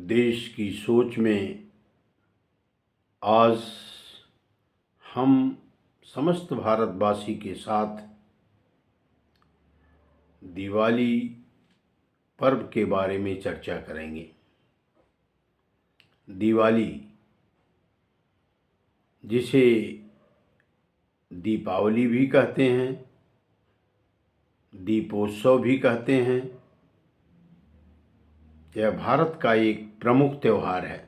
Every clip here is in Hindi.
देश की सोच में आज हम समस्त भारतवासी के साथ दिवाली पर्व के बारे में चर्चा करेंगे। दिवाली, जिसे दीपावली भी कहते हैं, दीपोत्सव भी कहते हैं, यह भारत का एक प्रमुख त्यौहार है।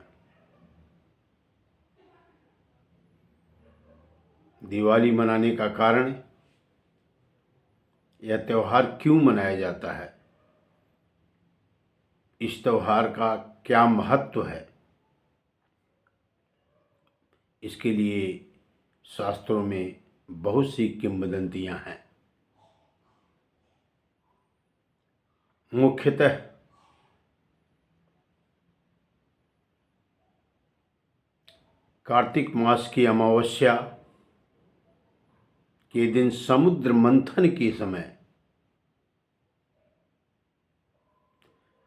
दिवाली मनाने का कारण, यह त्यौहार क्यों मनाया जाता है, इस त्यौहार का क्या महत्व है, इसके लिए शास्त्रों में बहुत सी किंवदंतियां हैं। मुख्यतः कार्तिक मास की अमावस्या के दिन समुद्र मंथन के समय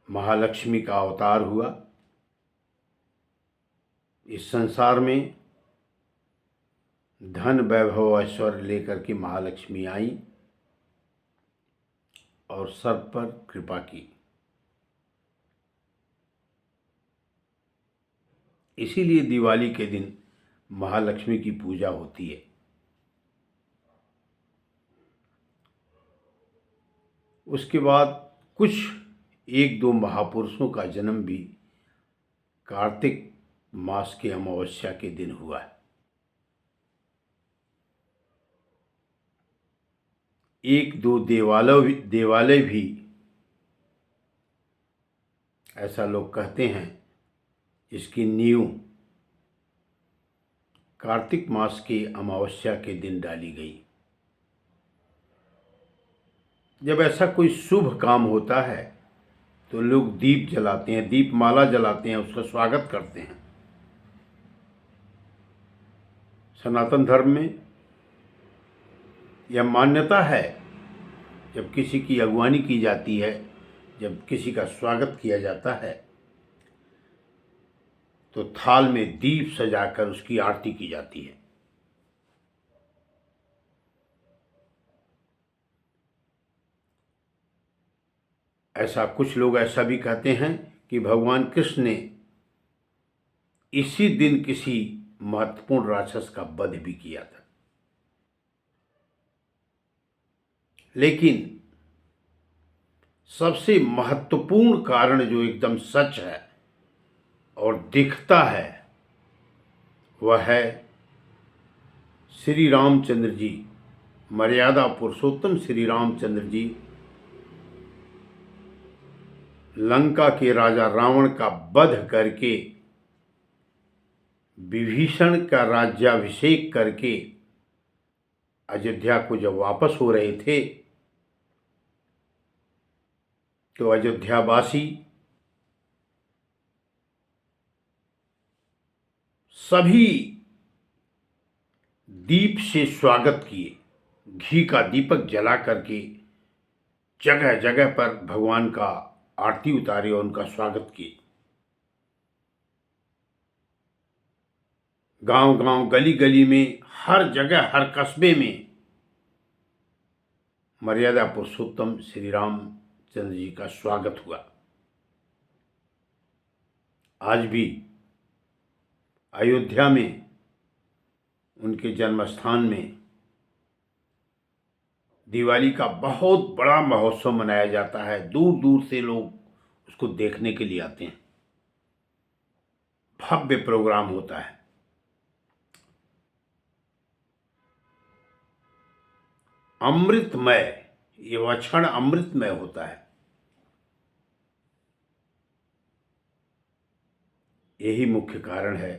महालक्ष्मी का अवतार हुआ। इस संसार में धन, वैभव, ऐश्वर्य लेकर के महालक्ष्मी आई और सब पर कृपा की। इसीलिए दिवाली के दिन महालक्ष्मी की पूजा होती है। उसके बाद कुछ एक दो महापुरुषों का जन्म भी कार्तिक मास के अमावस्या के दिन हुआ है। एक दो देवालय भी ऐसा लोग कहते हैं, इसकी नींव कार्तिक मास की अमावस्या के दिन डाली गई। जब ऐसा कोई शुभ काम होता है तो लोग दीप जलाते हैं, दीपमाला जलाते हैं, उसका स्वागत करते हैं। सनातन धर्म में यह मान्यता है, जब किसी की अगवानी की जाती है, जब किसी का स्वागत किया जाता है, तो थाल में दीप सजाकर उसकी आरती की जाती है। ऐसा कुछ लोग ऐसा भी कहते हैं कि भगवान कृष्ण ने इसी दिन किसी महत्वपूर्ण राक्षस का वध भी किया था। लेकिन सबसे महत्वपूर्ण कारण जो एकदम सच है और दिखता है, वह है श्री रामचंद्र जी, मर्यादा पुरुषोत्तम श्री रामचंद्र जी लंका के राजा रावण का वध करके, विभीषण का राज्याभिषेक करके अयोध्या को जब वापस हो रहे थे, तो अयोध्यावासी सभी दीप से स्वागत किए। घी का दीपक जला करके जगह जगह पर भगवान का आरती उतारी और उनका स्वागत किए। गांव गांव, गली गली में, हर जगह, हर कस्बे में मर्यादा पुरुषोत्तम श्री रामचंद्र जी का स्वागत हुआ। आज भी अयोध्या में, उनके जन्म स्थान में दिवाली का बहुत बड़ा महोत्सव मनाया जाता है। दूर दूर से लोग उसको देखने के लिए आते हैं। भव्य प्रोग्राम होता है। अमृतमय, ये वह क्षण अमृतमय होता है। यही मुख्य कारण है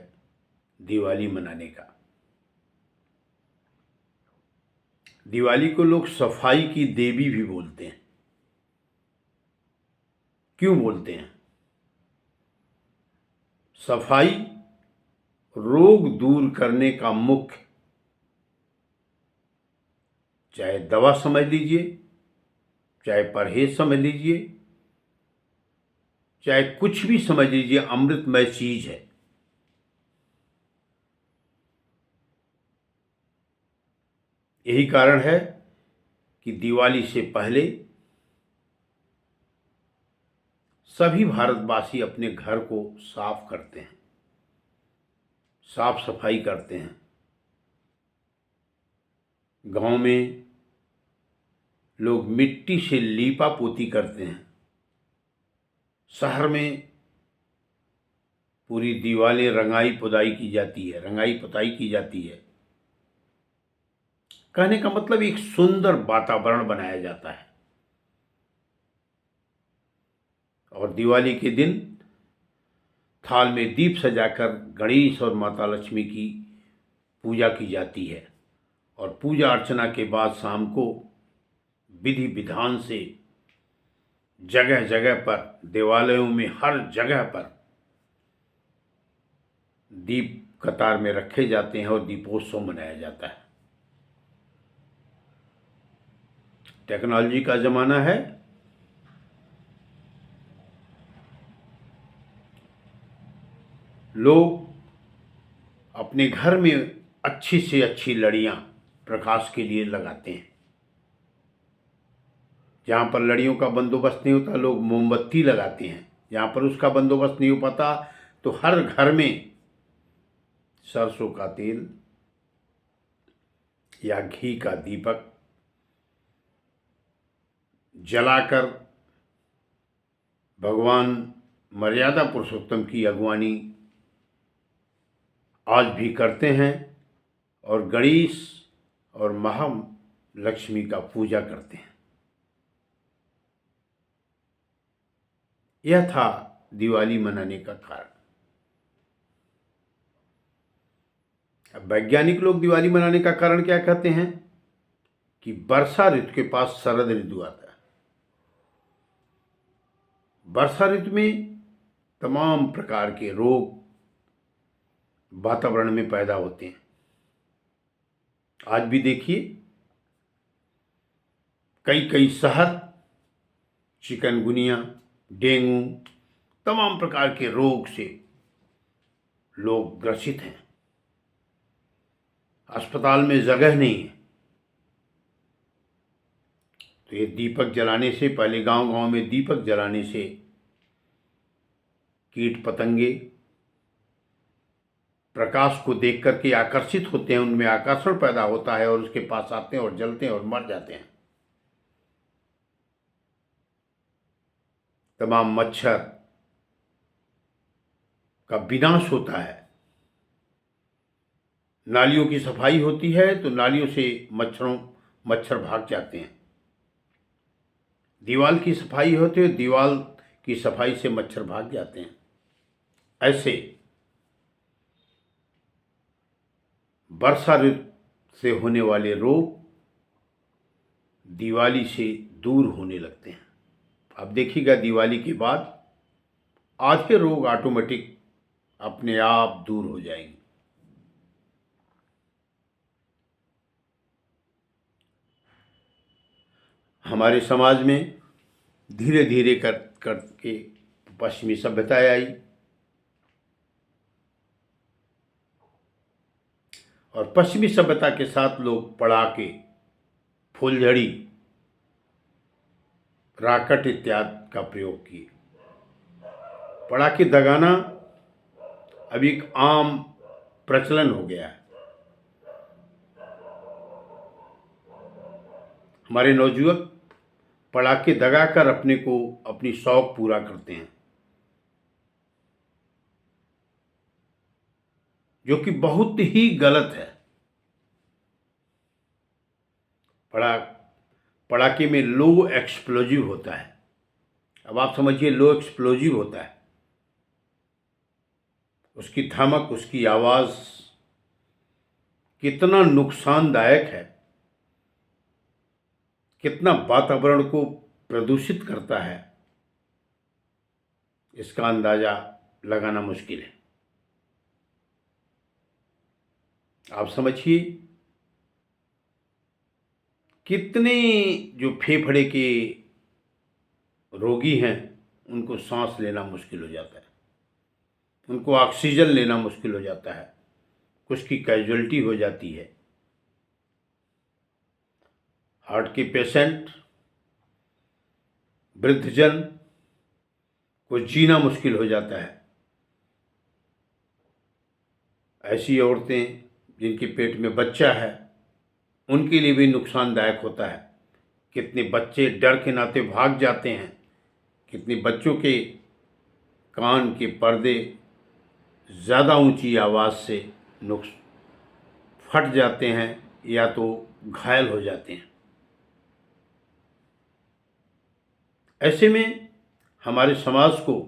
दिवाली मनाने का। दिवाली को लोग सफाई की देवी भी बोलते हैं। क्यों बोलते हैं? सफाई रोग दूर करने का मुख्य, चाहे दवा समझ लीजिए, चाहे परहेज समझ लीजिए, चाहे कुछ भी समझ लीजिए, अमृतमय चीज है। यही कारण है कि दिवाली से पहले सभी भारतवासी अपने घर को साफ करते हैं, साफ सफाई करते हैं। गांव में लोग मिट्टी से लीपा पोती करते हैं। शहर में पूरी दीवारें रंगाई पुताई की जाती है, रंगाई पुताई की जाती है। कहने का मतलब एक सुंदर वातावरण बनाया जाता है। और दिवाली के दिन थाल में दीप सजाकर गणेश और माता लक्ष्मी की पूजा की जाती है। और पूजा अर्चना के बाद शाम को विधि विधान से जगह जगह पर, देवालयों में हर जगह पर दीप कतार में रखे जाते हैं और दीपोत्सव मनाया जाता है। टेक्नोलॉजी का ज़माना है। लोग अपने घर में अच्छी से अच्छी लड़ियाँ प्रकाश के लिए लगाते हैं। जहाँ पर लड़ियों का बंदोबस्त नहीं होता, लोग मोमबत्ती लगाते हैं। जहाँ पर उसका बंदोबस्त नहीं हो पाता, तो हर घर में सरसों का तेल या घी का दीपक जलाकर भगवान मर्यादा पुरुषोत्तम की अगवानी आज भी करते हैं और गणेश और महालक्ष्मी का पूजा करते हैं। यह था दिवाली मनाने का कारण। अब वैज्ञानिक लोग दिवाली मनाने का कारण क्या कहते हैं कि वर्षा ऋतु के पास शरद ऋतु आता है। वर्षा ऋतु में तमाम प्रकार के रोग वातावरण में पैदा होते हैं। आज भी देखिए, कई कई शहर चिकनगुनिया, डेंगू, तमाम प्रकार के रोग से लोग ग्रसित हैं। अस्पताल में जगह नहीं है। तो ये दीपक जलाने से, पहले गांव गांव में दीपक जलाने से कीट पतंगे प्रकाश को देख करके आकर्षित होते हैं, उनमें आकर्षण पैदा होता है और उसके पास आते हैं और जलते हैं और मर जाते हैं। तमाम मच्छर का विनाश होता है। नालियों की सफाई होती है तो नालियों से मच्छर भाग जाते हैं। दीवार की सफाई होती है, दीवार की सफाई से मच्छर भाग जाते हैं। ऐसे वर्षा ऋतु से होने वाले रोग दिवाली से दूर होने लगते हैं। अब देखिएगा, दिवाली के बाद आधे रोग ऑटोमेटिक अपने आप दूर हो जाएंगे। हमारे समाज में धीरे धीरे करके पश्चिमी सभ्यता आई और पश्चिमी सभ्यता के साथ लोग पटाखे, फुलझड़ी, राकेट इत्यादि का प्रयोग किए। पटाखे दगाना अब एक आम प्रचलन हो गया है। हमारे नौजुवक पटाखे दगाकर अपनी शौक पूरा करते हैं, जो कि बहुत ही गलत है। पटाखे में लो एक्सप्लोजिव होता है। अब आप समझिए, लो एक्सप्लोजिव होता है। उसकी धमक, उसकी आवाज़ कितना नुकसानदायक है, कितना वातावरण को प्रदूषित करता है, इसका अंदाज़ा लगाना मुश्किल है। आप समझिए, कितने जो फेफड़े के रोगी हैं उनको सांस लेना मुश्किल हो जाता है, उनको ऑक्सीजन लेना मुश्किल हो जाता है, कुछ की कैजुअलिटी हो जाती है। हार्ट के पेशेंट, वृद्धजन को जीना मुश्किल हो जाता है। ऐसी औरतें जिनके पेट में बच्चा है, उनके लिए भी नुकसानदायक होता है। कितने बच्चे डर के नाते भाग जाते हैं, कितने बच्चों के कान के पर्दे ज़्यादा ऊंची आवाज़ से नुक्स फट जाते हैं या तो घायल हो जाते हैं। ऐसे में हमारे समाज को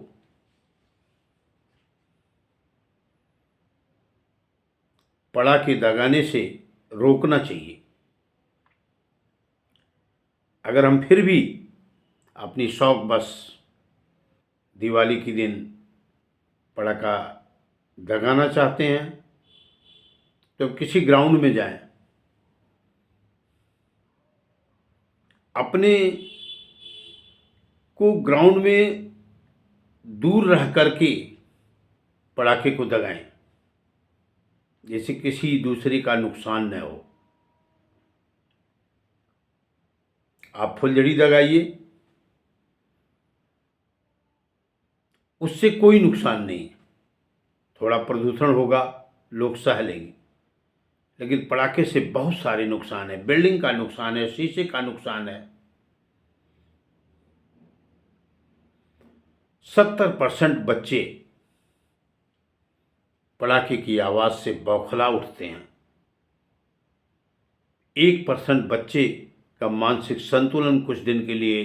पड़ाके दगाने से रोकना चाहिए। अगर हम फिर भी अपनी शौक बस दिवाली के दिन पड़ाका दगाना चाहते हैं तो किसी ग्राउंड में जाएं, अपने को ग्राउंड में दूर रह करके पड़ाके को दगाएं, जैसे किसी दूसरे का नुकसान न हो। आप फुलझड़ी दगाइए, उससे कोई नुकसान नहीं, थोड़ा प्रदूषण होगा, लोग सह लेंगे, लेकिन पड़ाके से बहुत सारे नुकसान है। बिल्डिंग का नुकसान है, शीशे का नुकसान है। 70% बच्चे पड़ाके की आवाज़ से बौखला उठते हैं। 1% बच्चे का मानसिक संतुलन कुछ दिन के लिए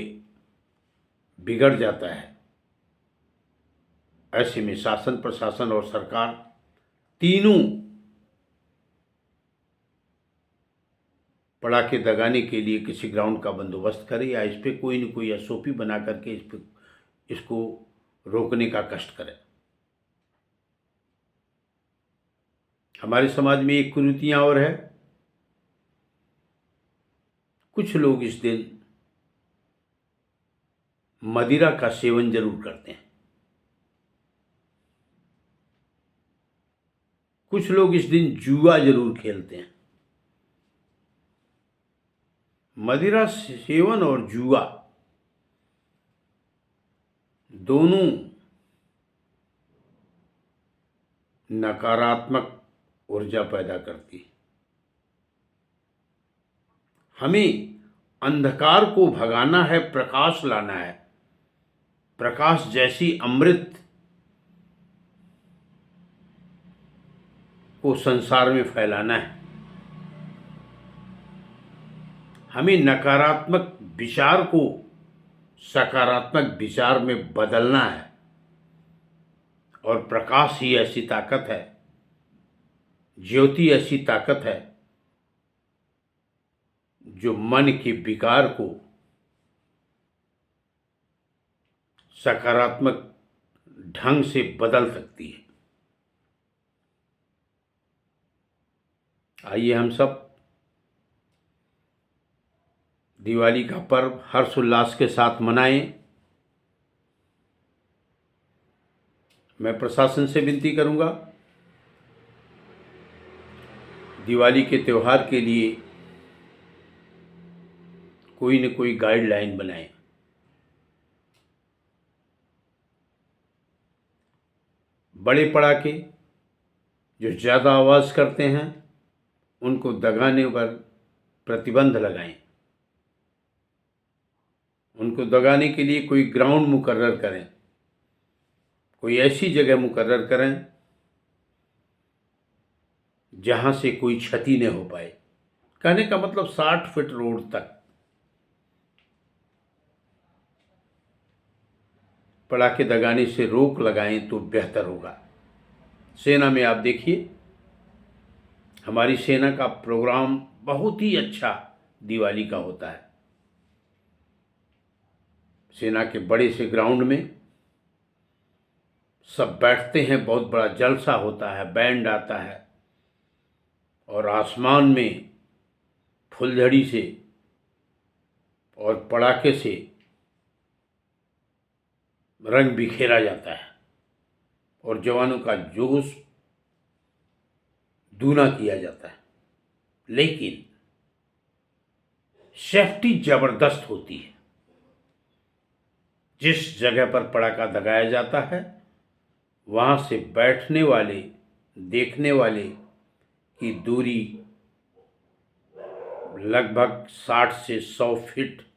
बिगड़ जाता है। ऐसे में शासन, प्रशासन और सरकार तीनों पड़ाके दगाने के लिए किसी ग्राउंड का बंदोबस्त करे या इस पर कोई न कोई एसओपी बना करके इसको रोकने का कष्ट करें। हमारे समाज में एक कुरीतियां और है, कुछ लोग इस दिन मदिरा का सेवन जरूर करते हैं। कुछ लोग इस दिन जुआ जरूर खेलते हैं। मदिरा सेवन और जुआ दोनों नकारात्मक ऊर्जा पैदा करती है। हमें अंधकार को भगाना है, प्रकाश लाना है, प्रकाश जैसी अमृत को संसार में फैलाना है। हमें नकारात्मक विचार को सकारात्मक विचार में बदलना है, और प्रकाश ही ऐसी ताकत है, ज्योति ऐसी ताकत है जो मन के विकार को सकारात्मक ढंग से बदल सकती है। आइए हम सब दिवाली का पर्व हर्षोल्लास के साथ मनाएं। मैं प्रशासन से विनती करूंगा, दिवाली के त्यौहार के लिए कोई न कोई गाइडलाइन बनाएं। बड़े पड़ाके जो ज़्यादा आवाज़ करते हैं उनको दगाने पर प्रतिबंध लगाएं। उनको दगाने के लिए कोई ग्राउंड मुकर्रर करें, कोई ऐसी जगह मुकर्रर करें जहां से कोई क्षति न हो पाए। कहने का मतलब 60 फीट रोड तक पड़ाके दगाने से रोक लगाएं तो बेहतर होगा। सेना में आप देखिए, हमारी सेना का प्रोग्राम बहुत ही अच्छा दिवाली का होता है। सेना के बड़े से ग्राउंड में सब बैठते हैं, बहुत बड़ा जलसा होता है, बैंड आता है और आसमान में फुलझड़ी से और पड़ाके से रंग बिखेरा जाता है और जवानों का जोश दूना किया जाता है। लेकिन सेफ्टी जबरदस्त होती है। जिस जगह पर पटाखा दगाया जाता है वहां से बैठने वाले, देखने वाले की दूरी लगभग 60 से 100 फीट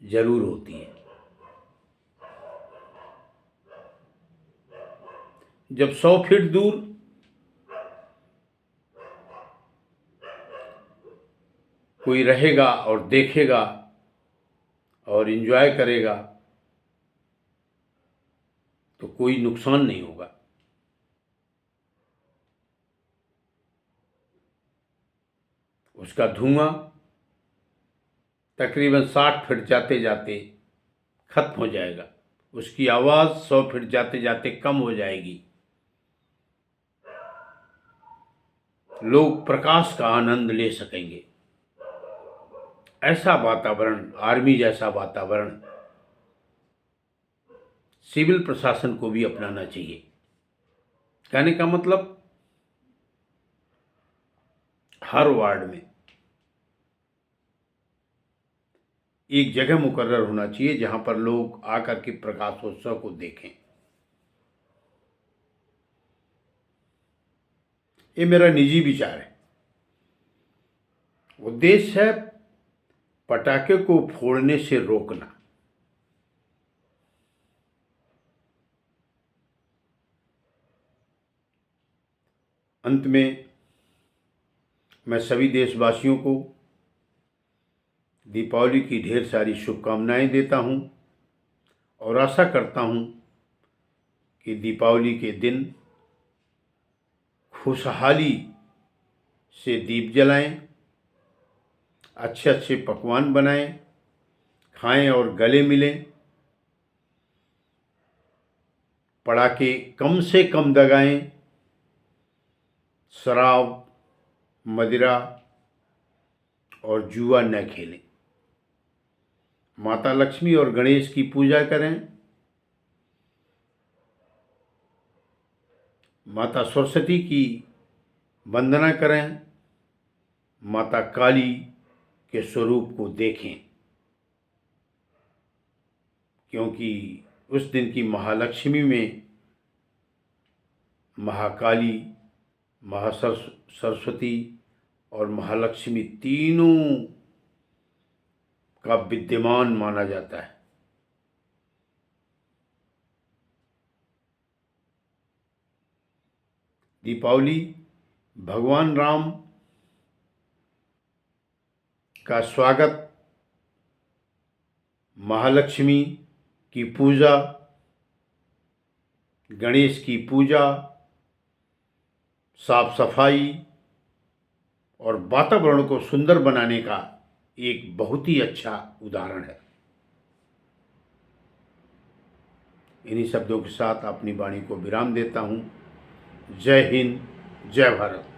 जरूर होती है। जब 100 फीट दूर कोई रहेगा और देखेगा और एंजॉय करेगा तो कोई नुकसान नहीं होगा। उसका धुआं तकरीबन 60 फीट जाते जाते खत्म हो जाएगा। उसकी आवाज़ 100 फीट जाते जाते कम हो जाएगी। लोग प्रकाश का आनंद ले सकेंगे। ऐसा वातावरण, आर्मी जैसा वातावरण सिविल प्रशासन को भी अपनाना चाहिए। कहने का मतलब हर वार्ड में एक जगह मुकर्रर होना चाहिए जहां पर लोग आकर के प्रकाशोत्सव को देखें। ये मेरा निजी विचार है। उद्देश्य है पटाखे को फोड़ने से रोकना। अंत में मैं सभी देशवासियों को दीपावली की ढेर सारी शुभकामनाएं देता हूं और आशा करता हूं कि दीपावली के दिन खुशहाली से दीप जलाएं, अच्छे अच्छे पकवान बनाएं, खाएं और गले मिलें, पटाखे कम से कम दगाएं, शराब, मदिरा और जुआ न खेलें। माता लक्ष्मी और गणेश की पूजा करें। माता सरस्वती की वंदना करें। माता काली के स्वरूप को देखें, क्योंकि उस दिन की महालक्ष्मी में महाकाली, महासरस्वती और महालक्ष्मी तीनों का विद्यमान माना जाता है। दीपावली भगवान राम का स्वागत, महालक्ष्मी की पूजा, गणेश की पूजा, साफ सफाई और वातावरण को सुंदर बनाने का एक बहुत ही अच्छा उदाहरण है। इन्हीं शब्दों के साथ अपनी वाणी को विराम देता हूँ। जय हिंद, जय भारत।